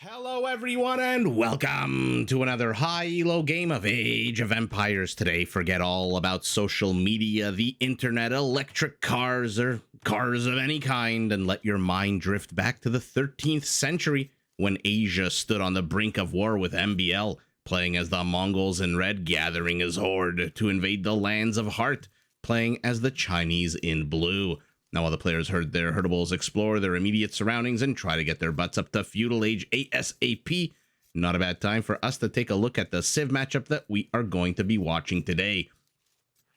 Hello everyone and welcome to another high-elo game of Age of Empires. Today, forget all about social media, the internet, electric cars, or cars of any kind, and let your mind drift back to the 13th century when Asia stood on the brink of war with MbL, playing as the Mongols in red, gathering his horde to invade the lands of Heart, playing as the Chinese in blue. Now, while the players heard their herdables explore their immediate surroundings and try to get their butts up to Feudal Age ASAP, not a bad time for us to take a look at the Civ matchup that we are going to be watching today.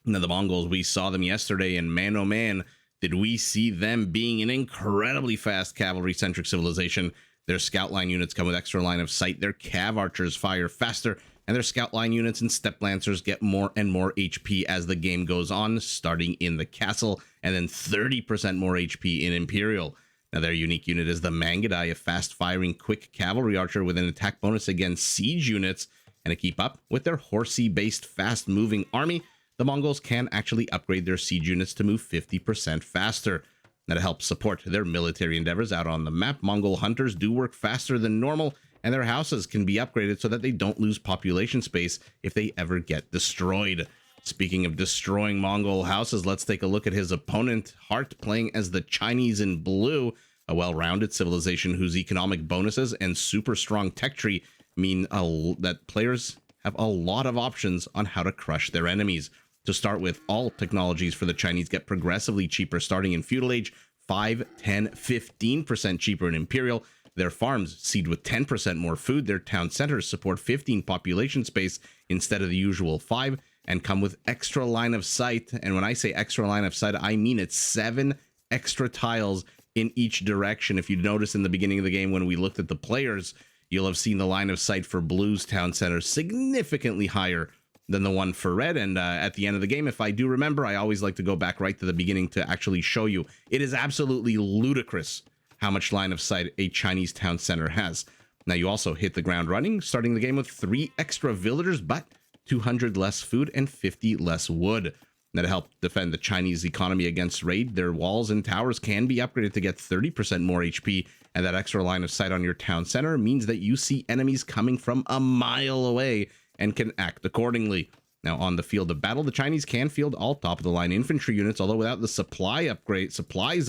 Now, the Mongols, we saw them yesterday, and man oh man, did we see them being an incredibly fast cavalry-centric civilization. Their scout line units come with extra line of sight, their cav archers fire faster, and their scout line units and steppe lancers get more and more HP as the game goes on, starting in the castle, and then 30% more HP in Imperial. Now, their unique unit is the Mangadai, a fast-firing, quick cavalry archer with an attack bonus against siege units, and to keep up with their horsey-based, fast-moving army, the Mongols can actually upgrade their siege units to move 50% faster. Now, to help support their military endeavors out on the map, Mongol hunters do work faster than normal, and their houses can be upgraded so that they don't lose population space if they ever get destroyed. Speaking of destroying Mongol houses, let's take a look at his opponent, Heartt, playing as the Chinese in blue, a well-rounded civilization whose economic bonuses and super strong tech tree mean that players have a lot of options on how to crush their enemies. To start with, all technologies for the Chinese get progressively cheaper, starting in Feudal Age, 5, 10, 15% cheaper in Imperial. Their farms seed with 10% more food. Their town centers support 15 population space instead of the usual 5, and come with extra line of sight. And when I say extra line of sight, I mean it's 7 extra tiles in each direction. If you notice in the beginning of the game when we looked at the players, you'll have seen the line of sight for Blue's town center significantly higher than the one for Red. And at the end of the game, if I do remember, I always like to go back right to the beginning to actually show you. It is absolutely ludicrous how much line of sight a Chinese town center has. Now, you also hit the ground running, starting the game with 3 extra villagers, but 200 less food and 50 less wood. Now, to help defend the Chinese economy against raid, their walls and towers can be upgraded to get 30% more HP, and that extra line of sight on your town center means that you see enemies coming from a mile away and can act accordingly. Now, on the field of battle, the Chinese can field all top-of-the-line infantry units, although without the supplies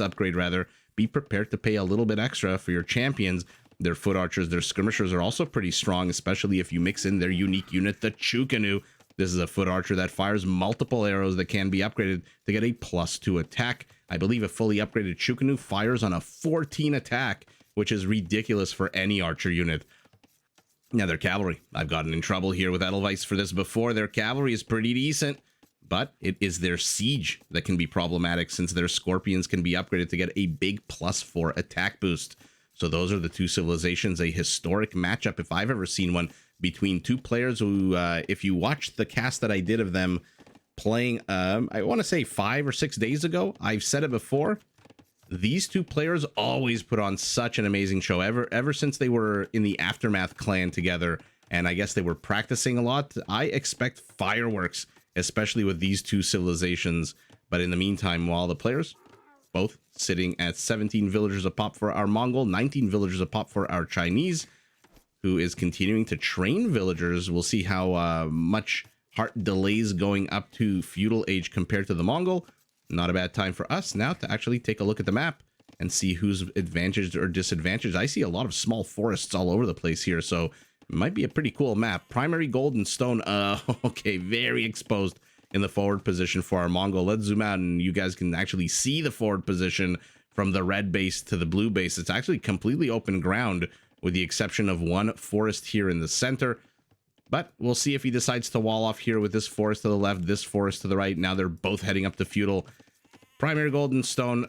upgrade, be prepared to pay a little bit extra for your champions. Their foot archers, their skirmishers are also pretty strong, especially if you mix in their unique unit, the Chukanu. This is a foot archer that fires multiple arrows that can be upgraded to get a +2 attack. I believe a fully upgraded Chukanu fires on a 14 attack, which is ridiculous for any archer unit. Now, their cavalry, I've gotten in trouble here with Edelweiss for this before. Their cavalry is pretty decent, but it is their siege that can be problematic, since their scorpions can be upgraded to get a big +4 attack boost. So those are the two civilizations, a historic matchup, if I've ever seen one, between two players who, if you watched the cast that I did of them playing, I want to say 5 or 6 days ago, I've said it before, these two players always put on such an amazing show ever since they were in the Aftermath clan together, and I guess they were practicing a lot. I expect fireworks, especially with these two civilizations. But in the meantime, while the players both sitting at 17 villagers a pop for our Mongol, 19 villagers a pop for our Chinese, who is continuing to train villagers. We'll see how much Heartt delays going up to Feudal Age compared to the Mongol. Not a bad time for us now to actually take a look at the map and see who's advantaged or disadvantaged. I see a lot of small forests all over the place here, so it might be a pretty cool map. Primary gold and stone, okay, very exposed in the forward position for our Mongol. Let's zoom out and you guys can actually see the forward position from the red base to the blue base. It's actually completely open ground with the exception of one forest here in the center. But we'll see if he decides to wall off here with this forest to the left, this forest to the right. Now they're both heading up to Feudal. Primary gold and stone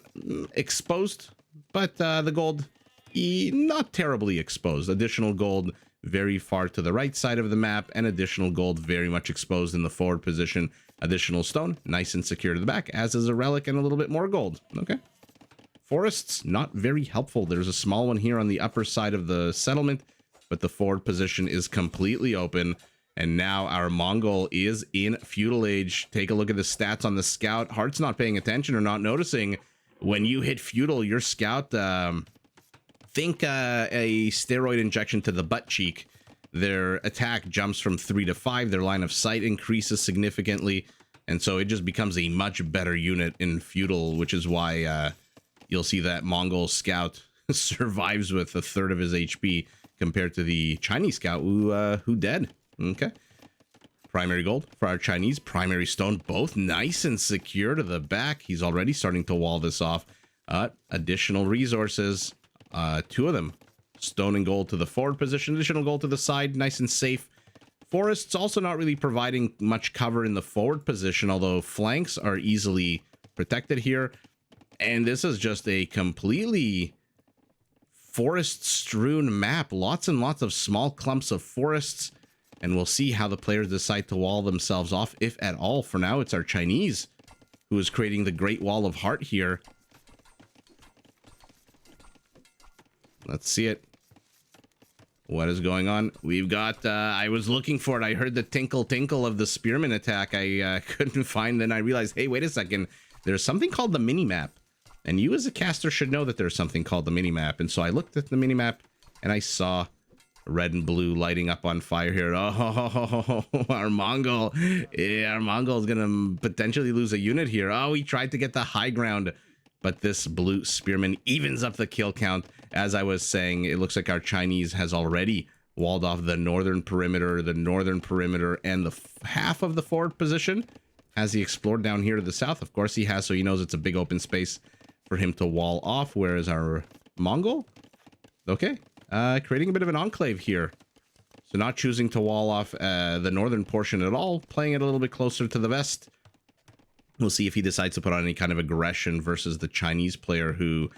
exposed, but the gold not terribly exposed. Additional gold very far to the right side of the map, and additional gold very much exposed in the forward position. Additional stone nice and secure to the back, as is a relic and a little bit more gold. Okay. Forests, not very helpful. There's a small one here on the upper side of the settlement, but the forward position is completely open. And now our Mongol is in Feudal Age. Take a look at the stats on the scout. Heartt's not paying attention or not noticing. When you hit Feudal, your scout think a steroid injection to the butt cheek, their attack jumps from 3 to 5, their line of sight increases significantly, and so it just becomes a much better unit in Feudal, which is why you'll see that Mongol scout survives with a third of his HP compared to the Chinese scout who dead. Okay. Primary gold for our Chinese, primary stone, both nice and secure to the back. He's already starting to wall this off. Additional resources, 2 of them. Stone and gold to the forward position, additional gold to the side, nice and safe. Forests also not really providing much cover in the forward position, although flanks are easily protected here. And this is just a completely forest-strewn map. Lots and lots of small clumps of forests. And we'll see how the players decide to wall themselves off, if at all. For now, it's our Chinese who is creating the Great Wall of Heart here. Let's see it. What is going on? We've got, I was looking for it. I heard the tinkle tinkle of the spearman attack. I couldn't find, then I realized, hey, wait a second. There's something called the minimap. And you as a caster should know that there's something called the minimap. And so I looked at the minimap and I saw red and blue lighting up on fire here. Oh, our Mongol. Yeah, our Mongol is going to potentially lose a unit here. Oh, he tried to get the high ground. But this blue spearman evens up the kill count. As I was saying, it looks like our Chinese has already walled off the northern perimeter, and the half of the forward position. Has he explored down here to the south? Of course he has, so he knows it's a big open space for him to wall off. Whereas our Mongol, okay, creating a bit of an enclave here. So not choosing to wall off the northern portion at all, playing it a little bit closer to the west. We'll see if he decides to put on any kind of aggression versus the Chinese player who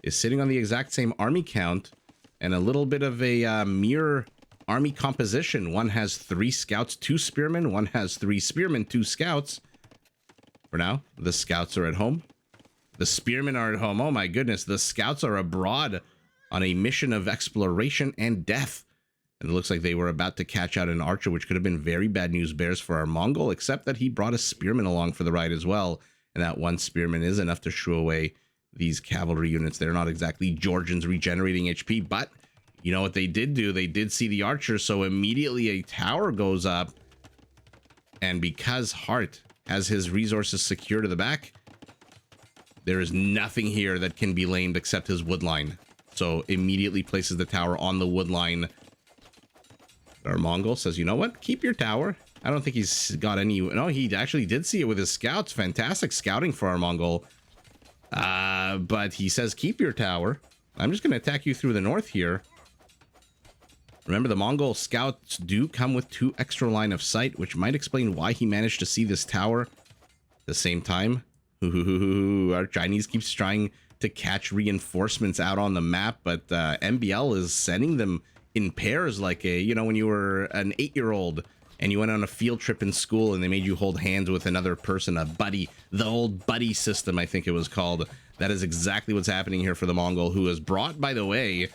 is sitting on the exact same army count and a little bit of a mirror army composition. One has 3 scouts, 2 spearmen. One has 3 spearmen, 2 scouts. For now, the scouts are at home. The spearmen are at home. Oh my goodness, the scouts are abroad on a mission of exploration and death. And it looks like they were about to catch out an archer, which could have been very bad news bears for our Mongol, except that he brought a spearman along for the ride as well. And that one spearman is enough to shoo away these cavalry units. They're not exactly Georgians regenerating HP, but you know what they did do? They did see the archer, so immediately a tower goes up. And because Heartt has his resources secure to the back, there is nothing here that can be lamed except his wood line. So immediately places the tower on the wood line. Our Mongol says, you know what? Keep your tower. I don't think he's got any... No, he actually did see it with his scouts. Fantastic scouting for our Mongol. But he says, keep your tower. I'm just going to attack you through the north here. Remember, the Mongol scouts do come with 2 extra line of sight, which might explain why he managed to see this tower at the same time. Our Chinese keeps trying to catch reinforcements out on the map, but MbL is sending them in pairs like a, you know, when you were an 8-year-old and you went on a field trip in school and they made you hold hands with another person, a buddy, the old buddy system, I think it was called. That is exactly what's happening here for the Mongol, who has brought, by the way,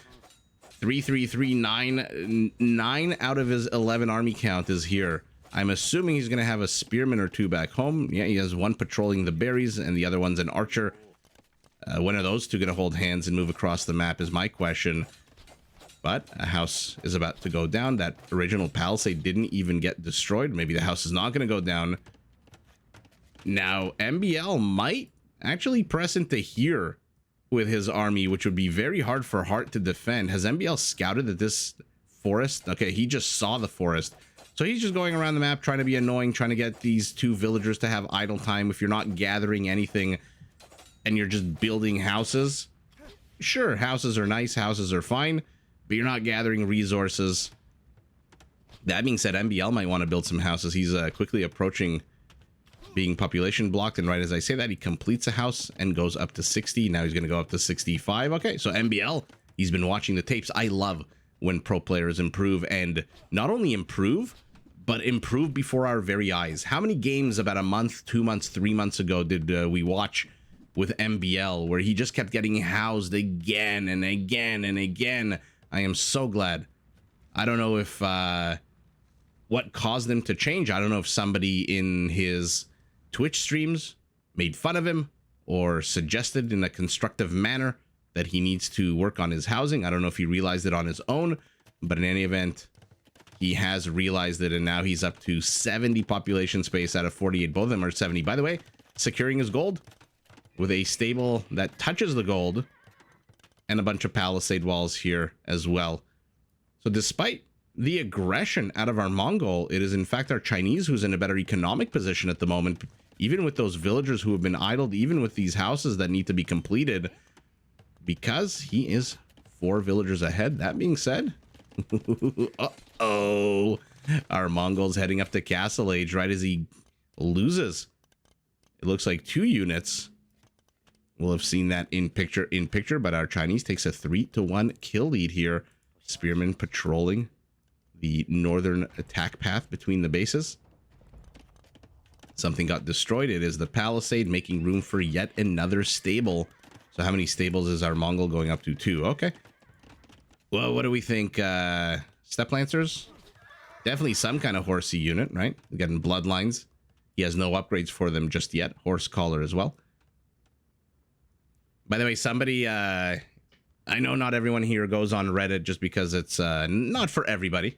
9 out of his 11 army count is here. I'm assuming he's going to have a spearman or 2 back home. Yeah, he has 1 patrolling the berries and the other one's an archer. When are those 2 going to hold hands and move across the map is my question. But a house is about to go down. That original palisade didn't even get destroyed. Maybe the house is not going to go down. Now, MbL might actually press into here with his army, which would be very hard for Heartt to defend. Has MbL scouted at this forest? Okay, he just saw the forest. So he's just going around the map trying to be annoying, trying to get these 2 villagers to have idle time. If you're not gathering anything and you're just building houses, sure, houses are nice, houses are fine, but you're not gathering resources. That being said, MbL might want to build some houses. He's quickly approaching being population blocked, and right as I say that, he completes a house and goes up to 60. Now he's going to go up to 65. Okay, so MbL, he's been watching the tapes. I love when pro players improve, and not only improve, but improve before our very eyes. How many games about a month, 2 months, 3 months ago did we watch with MbL where he just kept getting housed again and again and again? I am so glad. I don't know if what caused him to change. I don't know if somebody in his Twitch streams made fun of him or suggested in a constructive manner that he needs to work on his housing. I don't know if he realized it on his own, but in any event, he has realized it, and now he's up to 70 population space out of 48. Both of them are 70. By the way, securing his gold with a stable that touches the gold and a bunch of palisade walls here as well. So despite the aggression out of our Mongol, it is in fact our Chinese who's in a better economic position at the moment, even with those villagers who have been idled, even with these houses that need to be completed, because he is 4 villagers ahead. That being said, uh-oh, our Mongols heading up to Castle Age right as he loses. It looks like 2 units. We'll have seen that in picture, but our Chinese takes a 3-1 kill lead here. Spearmen patrolling the northern attack path between the bases. Something got destroyed. It is the palisade, making room for yet another stable. So how many stables is our Mongol going up to? 2. Okay. Well, what do we think? Step Lancers? Definitely some kind of horsey unit, right? We're getting bloodlines. He has no upgrades for them just yet. Horse collar as well. By the way, somebody... I know not everyone here goes on Reddit just because it's not for everybody.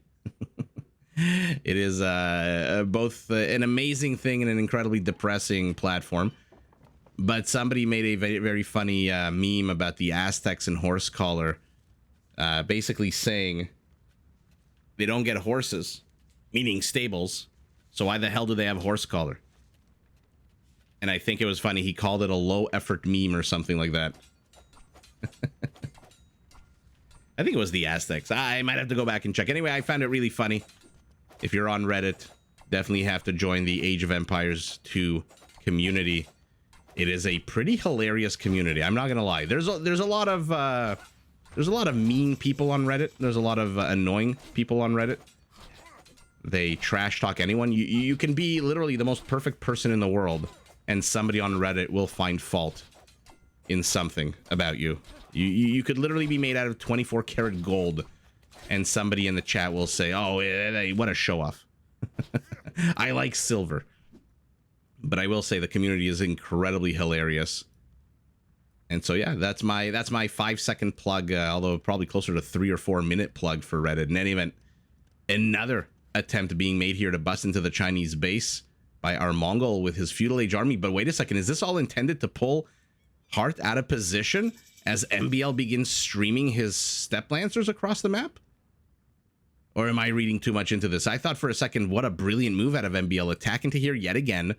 It is both an amazing thing and an incredibly depressing platform. But somebody made a very, very funny meme about the Aztecs and horse collar, basically saying they don't get horses, meaning stables. So why the hell do they have horse collar? And I think it was funny. He called it a low effort meme or something like that. I think it was the Aztecs. I might have to go back and check. Anyway, I found it really funny. If you're on Reddit, definitely have to join the Age of Empires 2 community. It is a pretty hilarious community. I'm not gonna lie. There's a lot of mean people on Reddit. There's a lot of annoying people on Reddit. They trash talk anyone. You can be literally the most perfect person in the world, and somebody on Reddit will find fault in something about you. You could literally be made out of 24 karat gold, and somebody in the chat will say, oh, what a show off. I like silver. But I will say the community is incredibly hilarious. And so, yeah, that's my 5-second plug, although probably closer to 3 or 4 minute plug for Reddit. In any event, another attempt being made here to bust into the Chinese base by our Mongol with his Feudal Age army. But wait a second, is this all intended to pull Heartt out of position as MbL begins streaming his Step Lancers across the map? Or am I reading too much into this? I thought for a second, what a brilliant move out of MbL, attack into here yet again.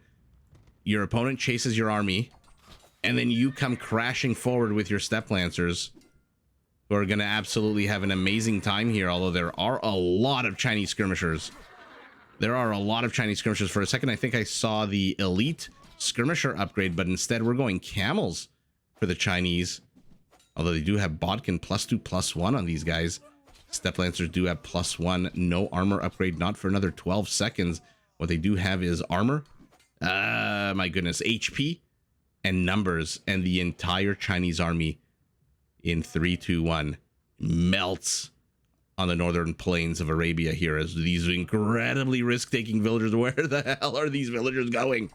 Your opponent chases your army, and then you come crashing forward with your Step Lancers, who are going to absolutely have an amazing time here, although there are a lot of Chinese skirmishers. There are a lot of Chinese skirmishers. For a second, I think I saw the elite skirmisher upgrade, but instead we're going camels for the Chinese. Although they do have Bodkin +2/+1 on these guys. Step Lancers do have +1. No armor upgrade, not for another 12 seconds. What they do have is armor. My goodness, HP and numbers, and the entire Chinese army in 3, 2, 1 melts on the northern plains of Arabia here as these incredibly risk-taking villagers. Where the hell are these villagers going?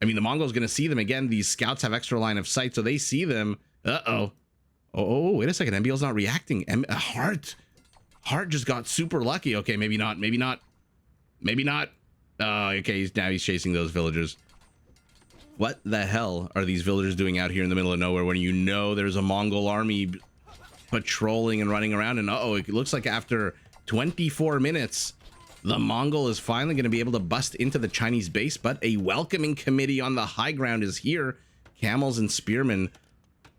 I mean, the Mongols going to see them again. These scouts have extra line of sight, so they see them. Uh-oh. Oh, wait a second. MbL's not reacting. Heartt just got super lucky. Okay, maybe not. Maybe not. Maybe not. Oh, okay. Now he's chasing those villagers. What the hell are these villagers doing out here in the middle of nowhere when you know there's a Mongol army patrolling and running around? And uh-oh, it looks like after 24 minutes, the Mongol is finally going to be able to bust into the Chinese base, but a welcoming committee on the high ground is here. Camels and spearmen,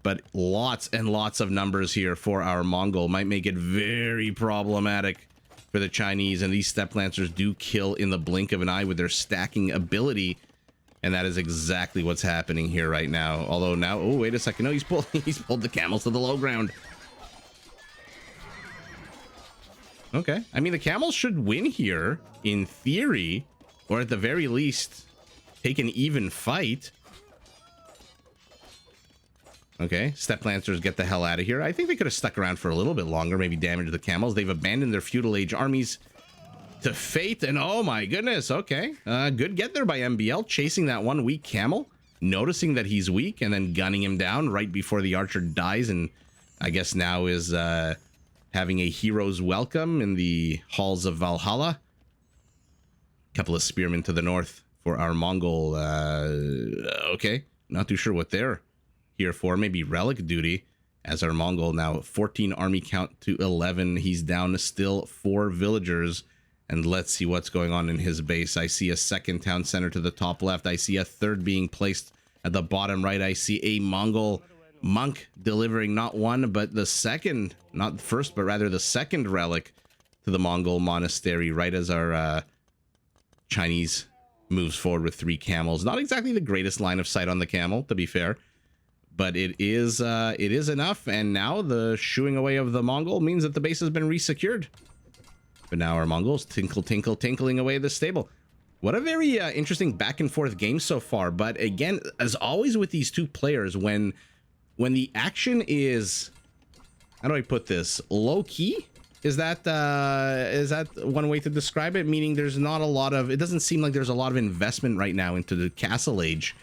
but lots and lots of numbers here for our Mongol. Might make it very problematic for the Chinese, and these Step Lancers do kill in the blink of an eye with their stacking ability, and that is exactly what's happening here right now. Although now, oh, wait a second. No, he's pulled the camels to the low ground. Okay. I mean, the camels should win here, in theory, or at the very least, take an even fight. Okay, Step Lancers get the hell out of here. I think they could have stuck around for a little bit longer, maybe damage the camels. They've abandoned their Feudal Age armies to fate, and oh my goodness, okay. Good get there by MbL, chasing that one weak camel. noticing that he's weak and then gunning him down right before the archer dies, and I guess now is having a hero's welcome in the halls of Valhalla. Couple of spearmen to the north for our Mongol. Okay, not too sure what they're here for. Maybe relic duty, as our Mongol now 14 army count to 11. He's down still 4 villagers. And let's see what's going on in his base. I see a second town center to the top left. I see a third being placed at the bottom right. I see a Mongol monk delivering not one, but the second, not the first, but rather the second relic to the Mongol monastery, right as our Chinese moves forward with 3 camels. Not exactly the greatest line of sight on the camel, to be fair, but it is enough. And now the shooing away of the Mongol means that the base has been resecured. But now our Mongols tinkling away the stable. What a very interesting back and forth game so far. But again, as always with these two players, when the action is, how do I put this, low key? Is that one way to describe it? Meaning there's not a lot of, it doesn't seem like there's a lot of investment right now into the castle age.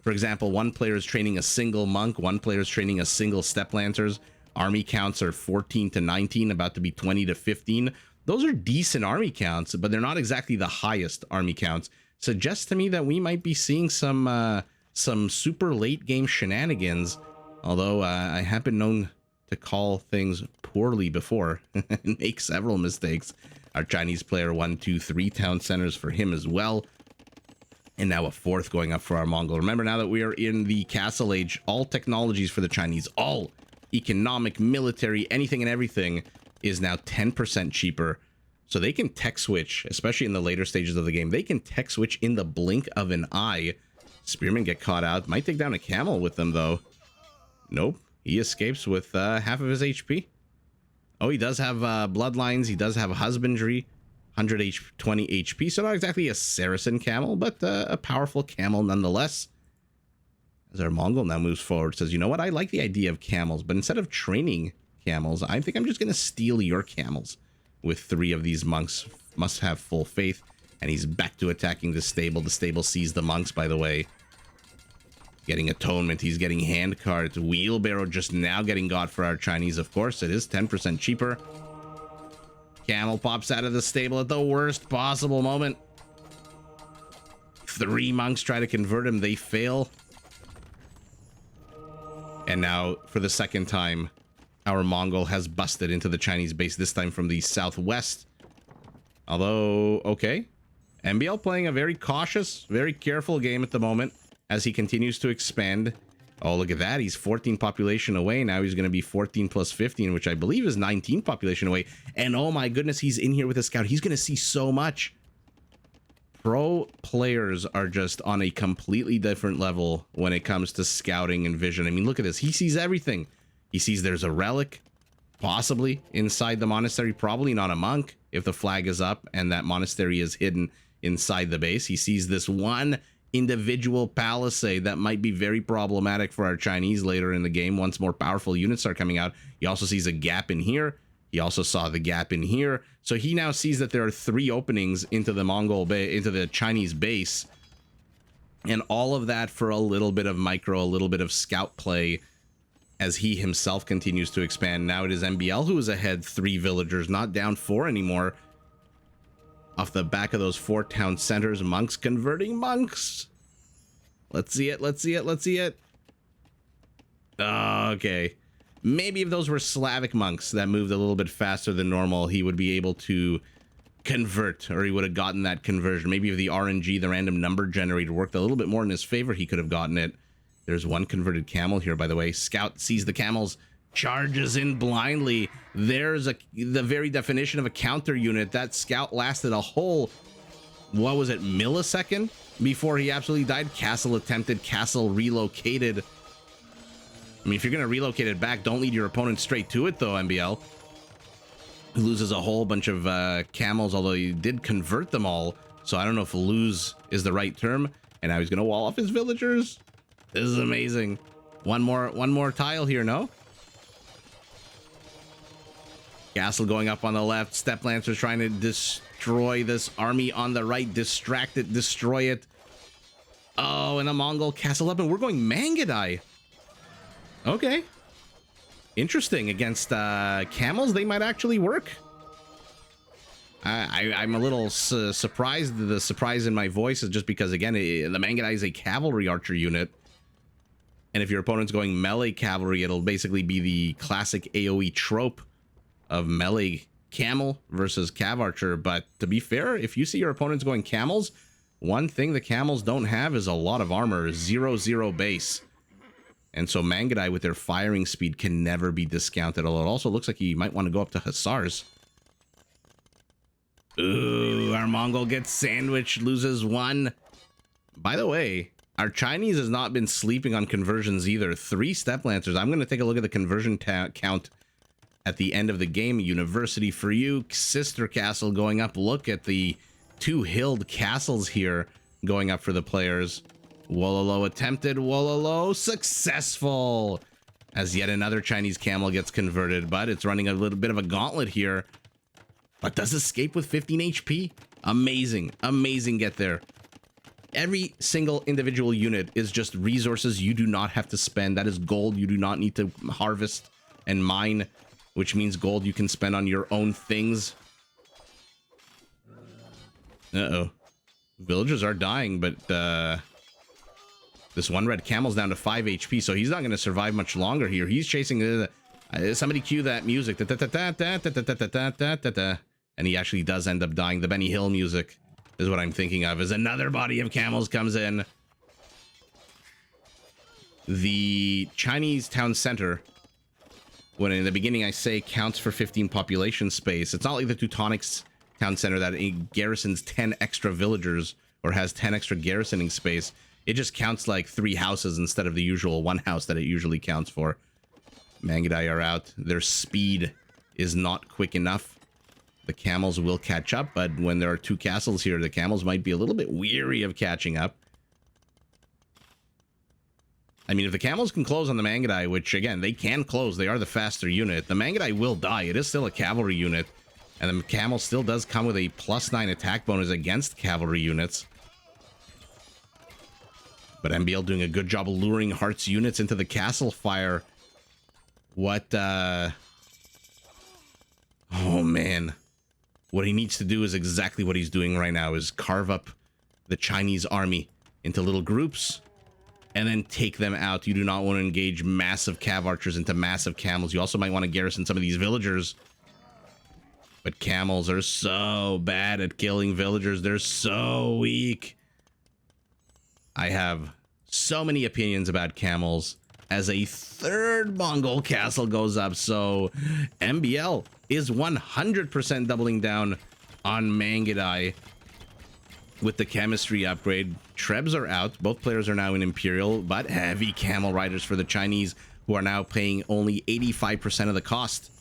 For example, one player is training a single monk, one player is training a single step lancers. Army counts are 14 to 19, about to be 20 to 15. Those are decent army counts, but they're not exactly the highest army counts. Suggests to me that we might be seeing some super late game shenanigans. Although I have been known to call things poorly before and make several mistakes. Our Chinese player 1, 2, 3 town centers for him as well. And now a 4th going up for our Mongol. Remember, now that we are in the castle age, all technologies for the Chinese, all economic, military, anything and everything is now 10% cheaper. So they can tech switch, especially in the later stages of the game. They can tech switch in the blink of an eye. Spearmen get caught out. Might take down a camel with them, though. Nope. He escapes with half of his HP. Oh, he does have bloodlines. He does have husbandry. 120 HP. So not exactly a Saracen camel, but a powerful camel nonetheless. As our Mongol now moves forward, says, you know what? I like the idea of camels, but instead of training camels, I think I'm just going to steal your camels with 3 of these monks. Must have full faith. And he's back to attacking the stable. The stable sees the monks, by the way. Getting atonement. He's getting hand cards. Wheelbarrow just now getting got for our Chinese, of course. It is 10% cheaper. Camel pops out of the stable at the worst possible moment. 3 monks try to convert him. They fail. And now, for the second time, our Mongol has busted into the Chinese base, this time from the southwest. Although, okay. MbL playing a very cautious, very careful game at the moment as he continues to expand. Oh, look at that. He's 14 population away. Now he's going to be 14 plus 15, which I believe is 19 population away. And oh my goodness, he's in here with a scout. He's going to see so much. Pro players are just on a completely different level when it comes to scouting and vision. I mean, look at this. He sees everything. He sees there's a relic, possibly inside the monastery, probably not a monk if the flag is up and that monastery is hidden inside the base. He sees this one individual palisade that might be very problematic for our Chinese later in the game once more powerful units start coming out. He also sees a gap in here. He also saw the gap in here. So he now sees that there are 3 openings into the into the Chinese base. And all of that for a little bit of micro, a little bit of scout play as he himself continues to expand. Now it is MbL who is ahead 3 villagers, not down 4 anymore. Off the back of those 4 town centers, monks converting monks. Let's see it, let's see it, let's see it. Okay. Maybe if those were Slavic monks that moved a little bit faster than normal, he would be able to convert, or he would have gotten that conversion. Maybe if the RNG, the random number generator, worked a little bit more in his favor, he could have gotten it. There's one converted camel here, by the way. Scout sees the camels, charges in blindly. There's the very definition of a counter unit. That scout lasted a whole, what was it, millisecond before he absolutely died. Castle attempted, castle relocated. I mean, if you're going to relocate it back, don't lead your opponent straight to it, though, MbL. He loses a whole bunch of camels, although he did convert them all. So I don't know if lose is the right term. And now he's going to wall off his villagers. This is amazing. One more tile here, no? Castle going up on the left. Step Lancers trying to destroy this army on the right. Distract it, destroy it. Oh, and a Mongol castle up, and we're going Mangadai. Okay. Interesting. Against camels, they might actually work. I'm a little surprised. The surprise in my voice is just because, again, the Mangadai is a cavalry archer unit. And if your opponent's going melee cavalry, it'll basically be the classic AoE trope of melee camel versus cav archer. But to be fair, if you see your opponent's going camels, one thing the camels don't have is a lot of armor, 0/0 base. And so Mangadai with their firing speed can never be discounted. Although it also looks like he might want to go up to Hussars. Ooh, our Mongol gets sandwiched, loses 1. By the way, our Chinese has not been sleeping on conversions either. 3 Step Lancers. I'm going to take a look at the conversion count at the end of the game. University for you, Sister Castle going up. Look at the 2 hilled castles here going up for the players. Wololo attempted, Wololo successful. As yet another Chinese camel gets converted, but it's running a little bit of a gauntlet here. But does escape with 15 HP. Amazing, amazing get there. Every single individual unit is just resources you do not have to spend. That is gold you do not need to harvest and mine, which means gold you can spend on your own things. Uh-oh. Villagers are dying, but this one red camel's down to 5 HP, so he's not going to survive much longer here. He's chasing... somebody cue that music. And he actually does end up dying. The Benny Hill music is what I'm thinking of, as another body of camels comes in. The Chinese town center, when in the beginning I say counts for 15 population space, it's not like the Teutonics town center that it garrisons 10 extra villagers or has 10 extra garrisoning space. It just counts like 3 houses instead of the usual 1 house that it usually counts for. Mangadai are out. Their speed is not quick enough. The camels will catch up, but when there are 2 castles here, the camels might be a little bit weary of catching up. I mean, if the camels can close on the Mangadai, which, again, they can close. They are the faster unit. The Mangadai will die. It is still a cavalry unit. And the camel still does come with a +9 attack bonus against cavalry units. But MbL doing a good job of luring Heartt's units into the castle fire. What, oh, man. What he needs to do is exactly what he's doing right now, is carve up the Chinese army into little groups and then take them out. You do not want to engage massive cav archers into massive camels. You also might want to garrison some of these villagers. But camels are so bad at killing villagers. They're so weak. I have so many opinions about camels as a 3rd Mongol castle goes up. So MbL is 100% doubling down on Mangadai with the chemistry upgrade. Trebs are out. Both players are now in Imperial, but heavy camel riders for the Chinese, who are now paying only 85% of the cost.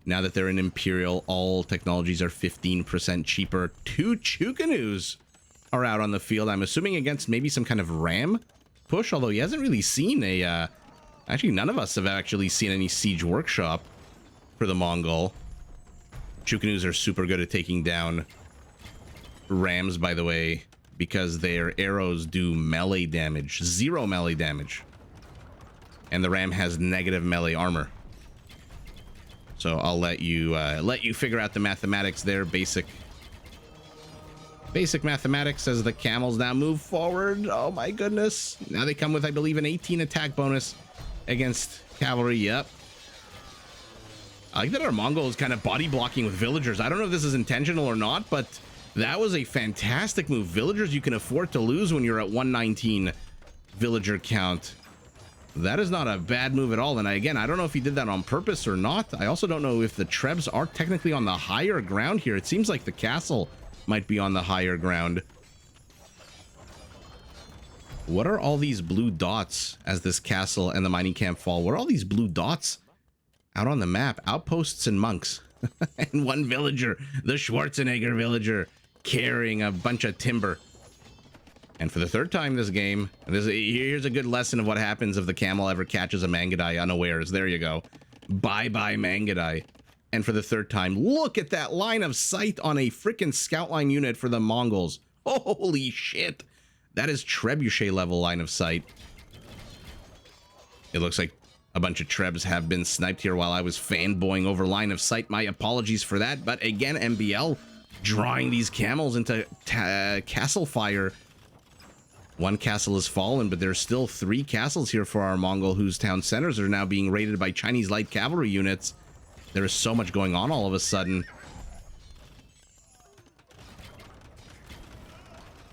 Now that they're in Imperial, all technologies are 15% cheaper. 2 Chukanus are out on the field. I'm assuming against maybe some kind of ram push, although he hasn't really seen a... actually, none of us have actually seen any siege workshop for the Mongol. Chukanus are super good at taking down rams, by the way, because their arrows do melee damage. 0 melee damage. And the ram has negative melee armor. So I'll let you figure out the mathematics there. Basic mathematics as the camels now move forward. Oh my goodness. Now they come with, I believe, an 18 attack bonus against cavalry. Yep. I like that our Mongol is kind of body blocking with villagers. I don't know if this is intentional or not, but that was a fantastic move. Villagers you can afford to lose when you're at 119 villager count. That is not a bad move at all. And again, I don't know if he did that on purpose or not. I also don't know if the Trebs are technically on the higher ground here. It seems like the castle might be on the higher ground. What are all these blue dots as this castle and the mining camp fall? What are all these blue dots out on the map? Outposts and monks. And 1 villager, the Schwarzenegger villager, carrying a bunch of timber. And for the 3rd time this game, here's a good lesson of what happens if the camel ever catches a Mangadai unawares. There you go. Bye-bye Mangadai. And for the 3rd time, look at that line of sight on a freaking scout line unit for the Mongols. Holy shit. That is trebuchet level line of sight. It looks like a bunch of trebs have been sniped here while I was fanboying over line of sight. My apologies for that. But again, MbL drawing these camels into castle fire. One castle has fallen, but there's still 3 castles here for our Mongol, whose town centers are now being raided by Chinese light cavalry units. There is so much going on all of a sudden.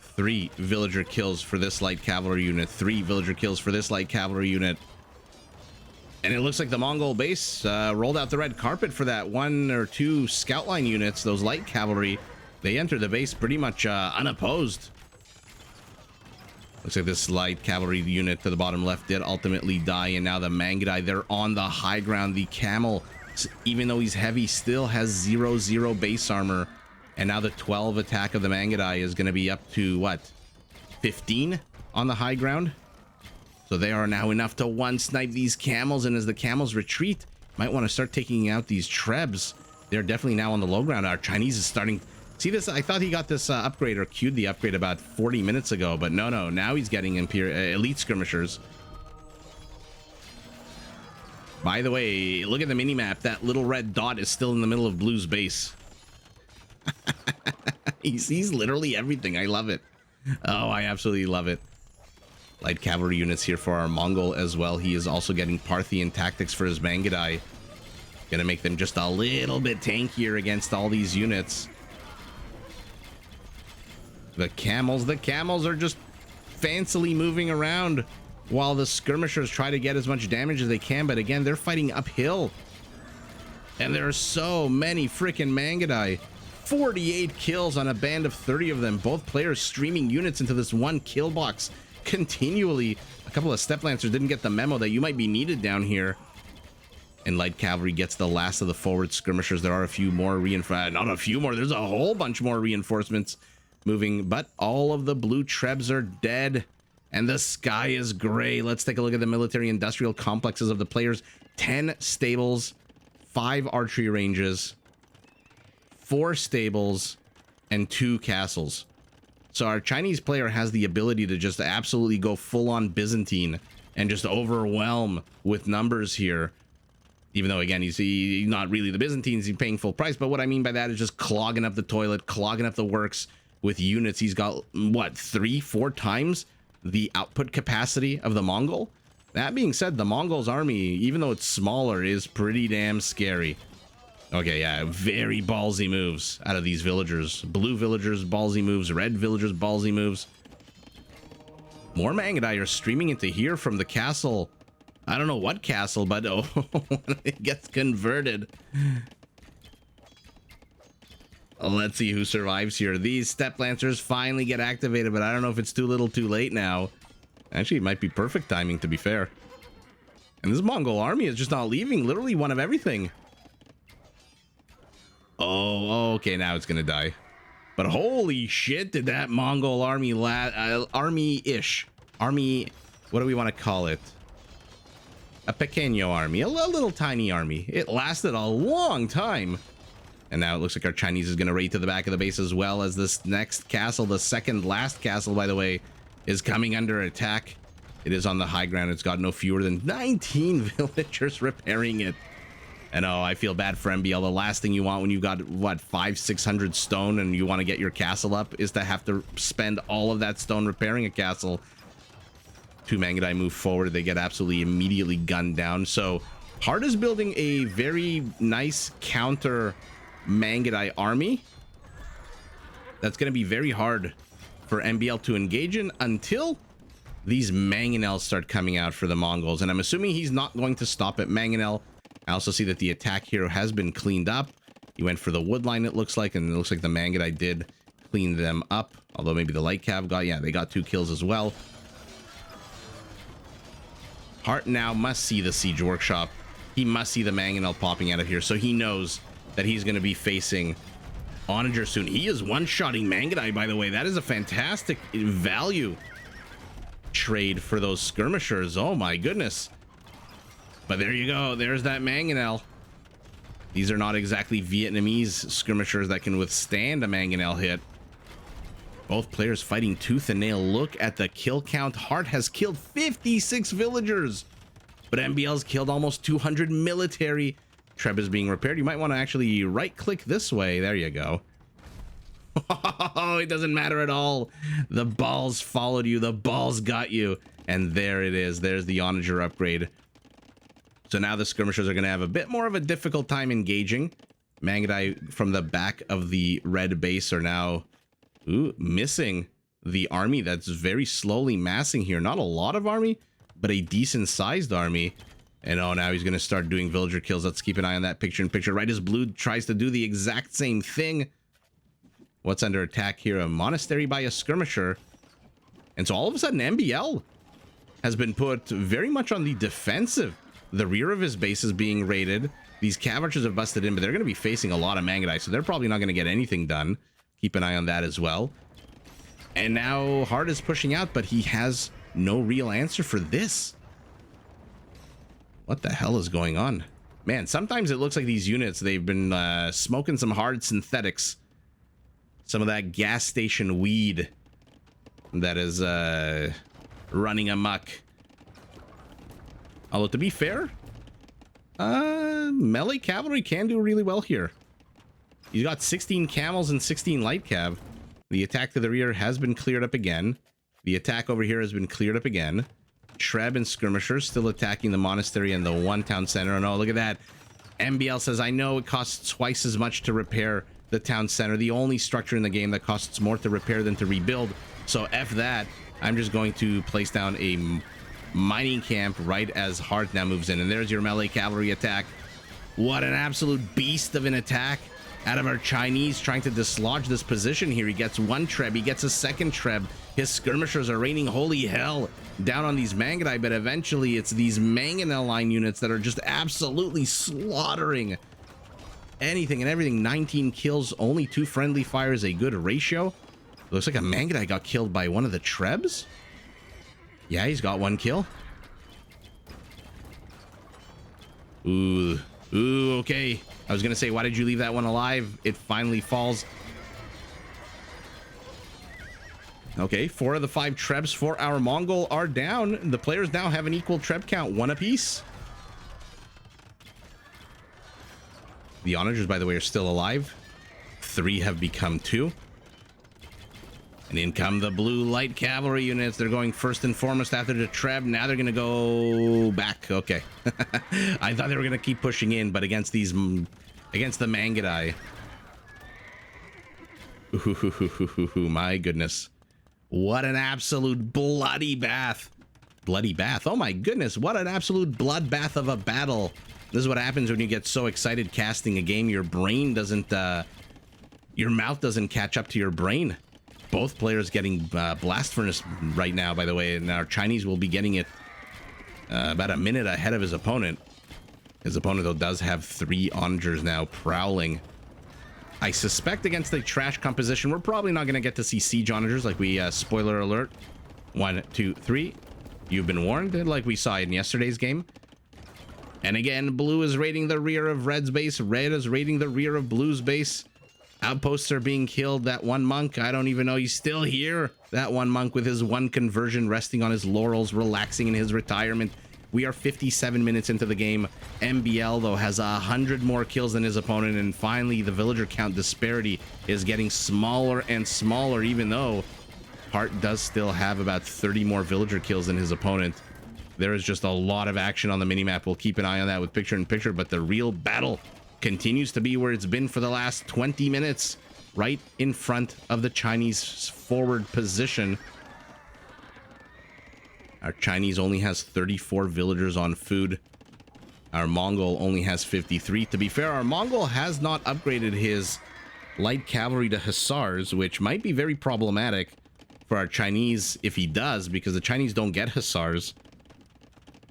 3 villager kills for this light cavalry unit. 3 villager kills for this light cavalry unit. And it looks like the Mongol base rolled out the red carpet for that 1 or 2 scout line units, those light cavalry. They enter the base pretty much unopposed. Looks like this light cavalry unit to the bottom left did ultimately die, and now the Mangudai, they're on the high ground. The camel, even though he's heavy, still has 0-0 base armor. And now the 12 attack of the Mangudai is going to be up to, what, 15 on the high ground? So they are now enough to one-snipe these camels, and as the camels retreat, might want to start taking out these trebs. They're definitely now on the low ground. Our Chinese is starting... See this? I thought he got this upgrade or queued the upgrade about 40 minutes ago, but no, now he's getting elite skirmishers. By the way, look at the minimap. That little red dot is still in the middle of Blue's base. He sees literally everything. I love it. Oh, I absolutely love it. Light cavalry units here for our Mongol as well. He is also getting Parthian tactics for his Mangudai. Gonna make them just a little bit tankier against all these units. The camels are just fancily moving around while the skirmishers try to get as much damage as they can. But again, they're fighting uphill. And there are so many freaking Mangudai. 48 kills on a band of 30 of them. Both players streaming units into this one kill box continually. A couple of step lancers didn't get the memo that you might be needed down here. And light cavalry gets the last of the forward skirmishers. There are a few more reinforcements. Not a few more. There's a whole bunch more reinforcements moving, but all of the blue trebs are dead and the sky is gray. Let's take a look at the military industrial complexes of the players. 10 stables, 5 archery ranges, 4 stables, and 2 castles. So our Chinese player has the ability to just absolutely go full-on Byzantine and just overwhelm with numbers here. Even though, again, he's not really the Byzantines, he's paying full price. But what I mean by that is just clogging up the toilet, clogging up the works with units. He's got, what, 3-4 times the output capacity of the Mongol? That being said, the Mongols' army, even though it's smaller, is pretty damn scary. Okay, yeah, very ballsy moves out of these villagers. Blue villagers, ballsy moves. Red villagers, ballsy moves. More Mangudai are streaming into here from the castle. I don't know what castle, but oh, it gets converted. Let's see who survives here. These step lancers finally get activated, but I don't know if it's too little too late now. Actually, it might be perfect timing, to be fair. And this Mongol army is just not leaving. Literally one of everything. Oh, okay, now it's gonna die. But holy shit, did that Mongol army army-ish. Army, what do we want to call it? A pequeño army, a little tiny army. It lasted a long time. And now it looks like our Chinese is going to raid to the back of the base, as well as this next castle. The second last castle, by the way, is coming under attack. It is on the high ground. It's got no fewer than 19 villagers repairing it. And oh, I feel bad for MbL. The last thing you want when you've got, what, 500-600 stone and you want to get your castle up is to have to spend all of that stone repairing a castle. 2 Mangudai move forward. They get absolutely immediately gunned down. So Heartt is building a very nice counter Mangudai army that's going to be very hard for MbL to engage in until these mangonels start coming out for the Mongols. And I'm assuming he's not going to stop at mangonel. I also see that the attack here has been cleaned up. He went for the wood line, it looks like, and it looks like the Mangudai did clean them up. Although maybe the light cav got, yeah, they got 2 kills as well. Heartt now must see the siege workshop. He must see the mangonel popping out of here, so he knows that he's going to be facing Onager soon. He is one-shotting Mangudai, by the way. That is a fantastic value trade for those skirmishers. Oh my goodness. But there you go. There's that mangonel. These are not exactly Vietnamese skirmishers that can withstand a mangonel hit. Both players fighting tooth and nail. Look at the kill count. Heartt has killed 56 villagers, but MbL's killed almost 200 military. Treb is being repaired. You might want to actually right-click this way. There you go. Oh, it doesn't matter at all. The balls followed you. The balls got you. And there it is. There's the Onager upgrade. So now the skirmishers are going to have a bit more of a difficult time engaging. Mangudai from the back of the red base are now missing the army that's very slowly massing here. Not a lot of army, but a decent sized army. And oh, now he's going to start doing villager kills. Let's keep an eye on that picture in picture. Right as blue tries to do the exact same thing. What's under attack here? A monastery by a skirmisher. And so all of a sudden MbL has been put very much on the defensive. The rear of his base is being raided. These cavalries have busted in, but they're going to be facing a lot of Mangudai, so they're probably not going to get anything done. Keep an eye on that as well. And now Heartt is pushing out, but he has no real answer for this. What the hell is going on? Man, sometimes it looks like these units, they've been smoking some hard synthetics. Some of that gas station weed that is running amok. Although, to be fair, melee cavalry can do really well here. He's got 16 camels and 16 light cav. The attack to the rear has been cleared up again. The attack over here has been cleared up again. Treb and skirmishers still attacking the monastery and the one town center. And oh, look at that. MbL says, I know it costs twice as much to repair the town center. The only structure in the game that costs more to repair than to rebuild. So F that. I'm just going to place down a mining camp right as Heartt now moves in. And there's your melee cavalry attack. What an absolute beast of an attack out of our Chinese trying to dislodge this position here. He gets one Treb, he gets a second Treb. His skirmishers are raining holy hell down on these Mangudai, but eventually it's these Mangonel line units that are just absolutely slaughtering anything and everything. 19 kills, only 2 friendly fires, a good ratio. Looks like a Mangudai got killed by one of the Trebs. Yeah, he's got 1 kill. Ooh, okay. I was gonna say, why did you leave that one alive? It finally falls. Okay, 4 of the 5 Trebs for our Mongol are down. The players now have an equal Treb count, 1 apiece. The Onagers, by the way, are still alive. 3 have become 2. And in come the blue light cavalry units. They're going first and foremost after the Treb. Now they're going to go back. Okay. I thought they were going to keep pushing in, but against these, against the Mangudai. My goodness. What an absolute bloody bath. Bloody bath. Oh my goodness. What an absolute bloodbath of a battle. This is what happens when you get so excited casting a game. Your brain doesn't, your mouth doesn't catch up to your brain. Both players getting blast furnace right now, by the way, and our Chinese will be getting it about a minute ahead of his opponent. His opponent, though, does have 3 onagers now prowling. I suspect against the trash composition, we're probably not going to get to see siege onagers like we, spoiler alert. 1, 2, 3. You've been warned, like we saw in yesterday's game. And again, blue is raiding the rear of red's base. Red is raiding the rear of blue's base. Outposts are being killed. That one monk, I don't even know he's still here. That one monk with his 1 conversion, resting on his laurels, relaxing in his retirement. We are 57 minutes into the game. MbL, though, has 100 more kills than his opponent. And finally, the villager count disparity is getting smaller and smaller, even though Heartt does still have about 30 more villager kills than his opponent. There is just a lot of action on the minimap. We'll keep an eye on that with picture-in-picture, but the real battle continues to be where it's been for the last 20 minutes, right in front of the Chinese forward position. Our Chinese only has 34 villagers on food. Our Mongol only has 53. To be fair, our Mongol has not upgraded his light cavalry to hussars, which might be very problematic for our Chinese if he does, because the Chinese don't get hussars.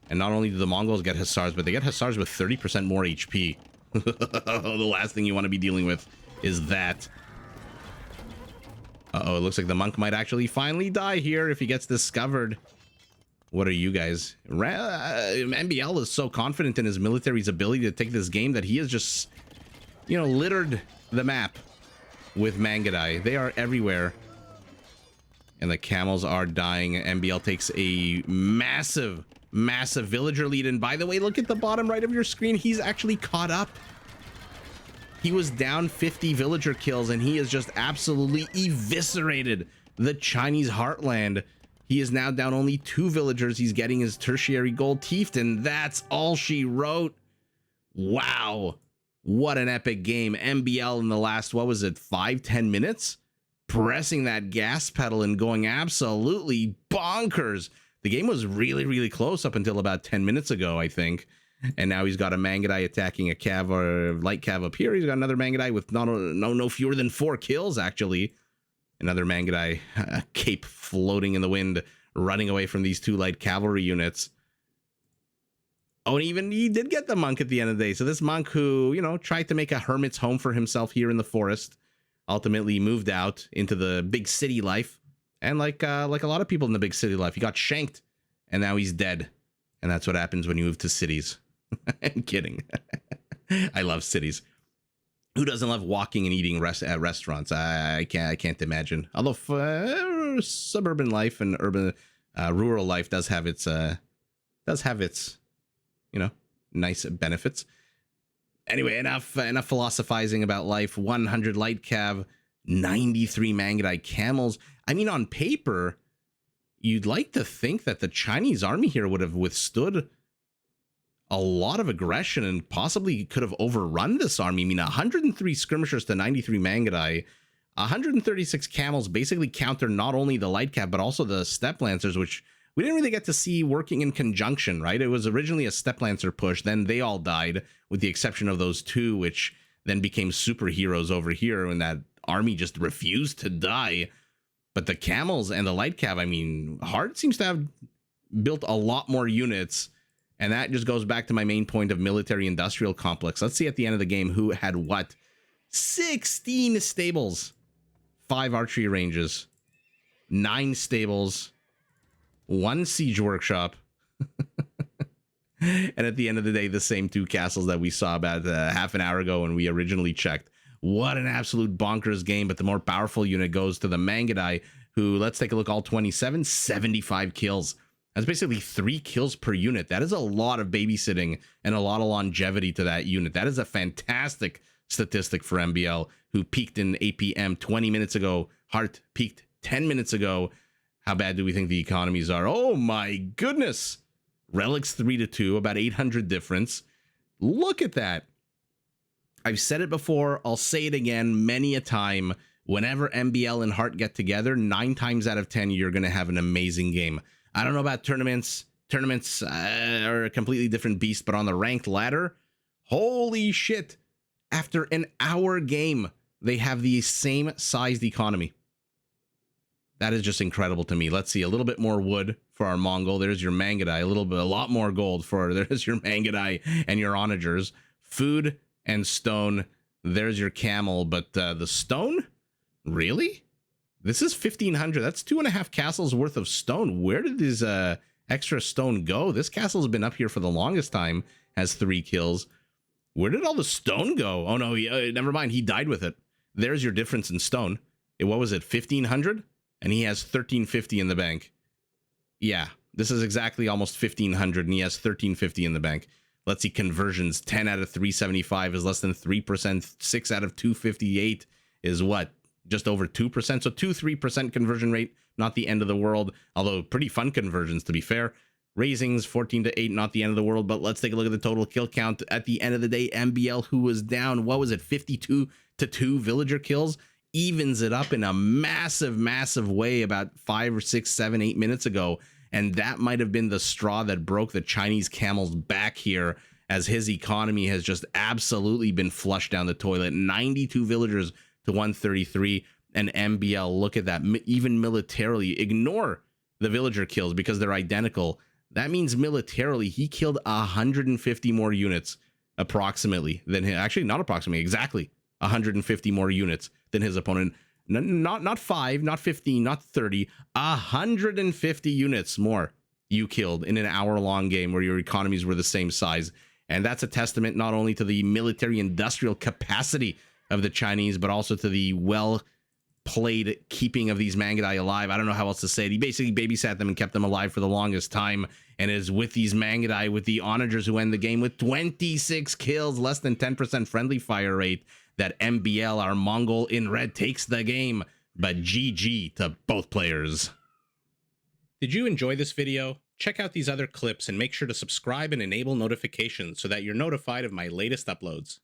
And not only do the Mongols get hussars, but they get hussars with 30% more HP. The last thing you want to be dealing with is that. Uh-oh, it looks like the monk might actually finally die here if he gets discovered. What are you guys? MbL is so confident in his military's ability to take this game that he has just, you know, littered the map with Mangudai. They are everywhere. And the camels are dying. MbL takes a massive, massive villager lead. And by the way, look at the bottom right of your screen. He's actually caught up. He was down 50 villager kills, and he has just absolutely eviscerated the Chinese heartland. He is now down only 2 villagers. He's getting his tertiary gold teeth, and that's all she wrote. Wow. What an epic game. MbL in the last, what was it, 5-10 minutes? Pressing that gas pedal and going absolutely bonkers. The game was really, really close up until about 10 minutes ago, I think. And now he's got a Mangudai attacking a cav or light cav up here. He's got another Mangudai with no fewer than 4 kills, actually. Another Mangudai cape floating in the wind, running away from these 2 light cavalry units. Oh, and even he did get the monk at the end of the day. So this monk who, you know, tried to make a hermit's home for himself here in the forest, ultimately moved out into the big city life. And like a lot of people in the big city life, he got shanked and now he's dead. And that's what happens when you move to cities. I'm kidding. I love cities. Who doesn't love walking and eating at restaurants? I can't imagine. Although suburban life and urban rural life does have its you know, nice benefits. Anyway, enough philosophizing about life. 100 light cav, 93 Mangudai camels. I mean, on paper, you'd like to think that the Chinese army here would have withstood a lot of aggression and possibly could have overrun this army. I mean, 103 skirmishers to 93 Mangudai, 136 camels basically counter not only the light cav, but also the steppe lancers, which we didn't really get to see working in conjunction, right? It was originally a steppe lancer push, then they all died, with the exception of those 2, which then became superheroes over here when that army just refused to die. But the camels and the light cav, I mean, Heartt seems to have built a lot more units, and that just goes back to my main point of military-industrial complex. Let's see at the end of the game who had what. 16 stables, 5 archery ranges, 9 stables, 1 siege workshop, and at the end of the day, the same 2 castles that we saw about half an hour ago when we originally checked. What an absolute bonkers game, but the more powerful unit goes to the Mangudai, who, let's take a look, all 27, 75 kills. That's basically 3 kills per unit. That is a lot of babysitting and a lot of longevity to that unit. That is a fantastic statistic for MbL, who peaked in APM 20 minutes ago. Heartt peaked 10 minutes ago. How bad do we think the economies are? Oh my goodness. Relics 3-2, about 800 difference. Look at that. I've said it before. I'll say it again many a time. Whenever MbL and Heartt get together, 9 times out of 10, you're going to have an amazing game. I don't know about tournaments. Tournaments are a completely different beast, but on the ranked ladder, holy shit. After an hour game, they have the same sized economy. That is just incredible to me. Let's see, a little bit more wood for our Mongol. There's your Mangudai. A lot more gold for, there's your Mangudai and your onagers. Food and stone. There's your camel. But the stone? Really? This is 1,500. That's 2.5 castles worth of stone. Where did this extra stone go? This castle's been up here for the longest time. Has 3 kills. Where did all the stone go? Oh, no, never mind. He died with it. There's your difference in stone. What was it, 1,500? And he has 1,350 in the bank. Yeah, this is exactly almost 1,500, and he has 1,350 in the bank. Let's see, conversions. 10 out of 375 is less than 3%. 6 out of 258 is what? Just over 2%. So 2-3% conversion rate, not the end of the world, although pretty fun conversions, to be fair. Raisings, 14-8, not the end of the world, but let's take a look at the total kill count. At the end of the day, MbL, who was down, what was it, 52-2 villager kills, evens it up in a massive, massive way about 5 or 6, 7, 8 minutes ago. And that might have been the straw that broke the Chinese camel's back here, as his economy has just absolutely been flushed down the toilet. 92 villagers to 133. And MbL, look at that. Even militarily, ignore the villager kills because they're identical. That means militarily, he killed 150 more units, approximately, than him. Actually, not approximately, exactly 150 more units than his opponent. Not 5, not 15, not 30, 150 units more you killed in an hour-long game where your economies were the same size. And that's a testament not only to the military industrial capacity of the Chinese, but also to the played keeping of these Mangudai alive. I don't know how else to say it. He basically babysat them and kept them alive for the longest time, and is with these Mangudai, with the Onagers, who end the game with 26 kills, less than 10% friendly fire rate, that MbL, our Mongol in red, takes the game. But GG to both players. Did you enjoy this video? Check out these other clips and make sure to subscribe and enable notifications so that you're notified of my latest uploads.